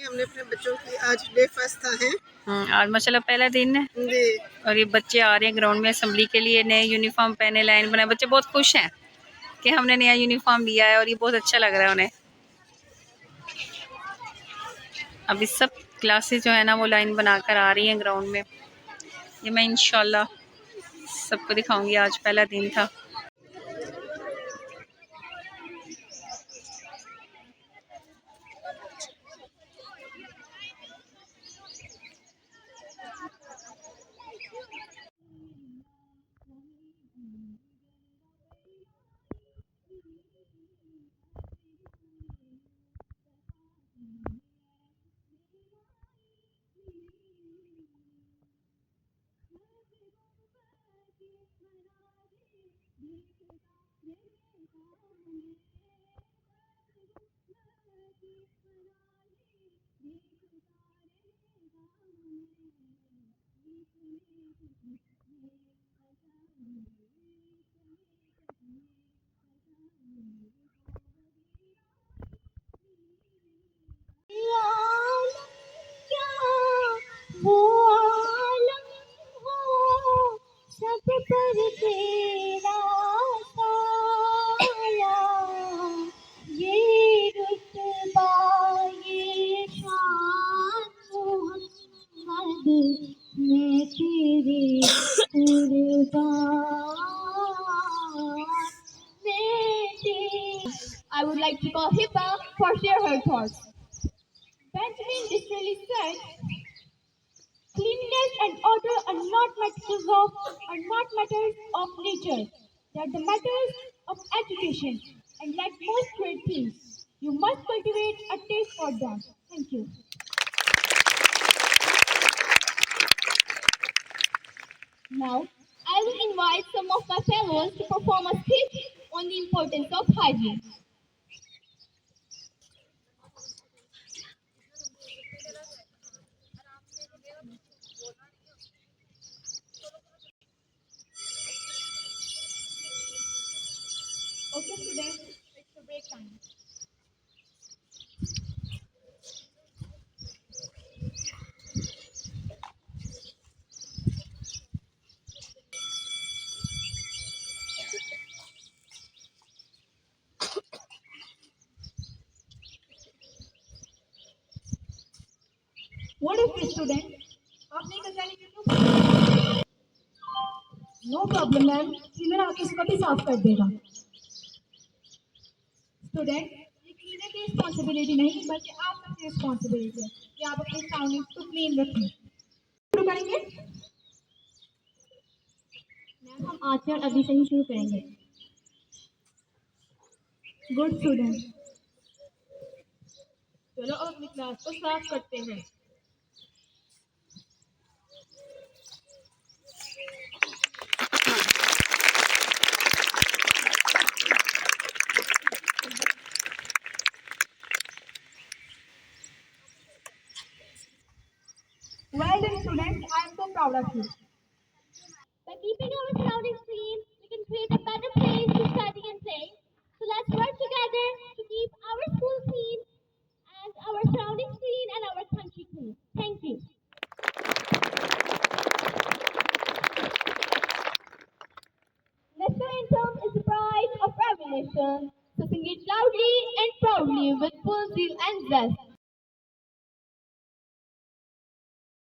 हमने अपने बच्चों की आज डे फर्स्ट था है। आज माशाल्लाह पहला दिन है जी। और ये बच्चे आ रहे हैं ग्राउंड में असेंबली के लिए, नए यूनिफॉर्म पहने, लाइन बनाए। बच्चे बहुत खुश हैं कि हमने नया यूनिफॉर्म लिया है और ये बहुत अच्छा लग रहा है उन्हें। अभी सब क्लासेस जो है ना वो लाइन बनाकर आ रही हैं ग्राउंड में। ये मैं इंशाल्लाह सबको दिखाऊंगी। आज पहला दिन था। I would like to call Hippa for share her thoughts. Benjamin Disraeli said, "Cleanliness and order are not matters of nature. They are the matters of education. And like most great things, you must cultivate a taste for them." Thank you. Now, I will invite some of my fellows to perform a skit on the importance of hygiene. Okay, students, it's a break time. What is this, student? आपने कचरा नहीं किया? No problem, ma'am. Cleaner आके इसको भी साफ कर देगा। स्टूडेंट, ये क्लीनर की रिस्पॉन्सिबिलिटी नहीं बल्कि आपकी रिस्पॉन्सिबिलिटी है कि आप अपने सराउंडिंग्स को क्लीन रखें। शुरू करेंगे? मैम, हम आचरण अभी से ही शुरू करेंगे। Good student. चलो अब अपनी क्लास को साफ करते हैं। Well done, students. I am so proud of you. By keeping our surroundings clean, we can create a better place to study and play. So let's work together to keep our school clean and our surroundings clean and our country clean. Thank you. National anthem is the pride of every nation. So sing it loudly and proudly with full zeal and zest.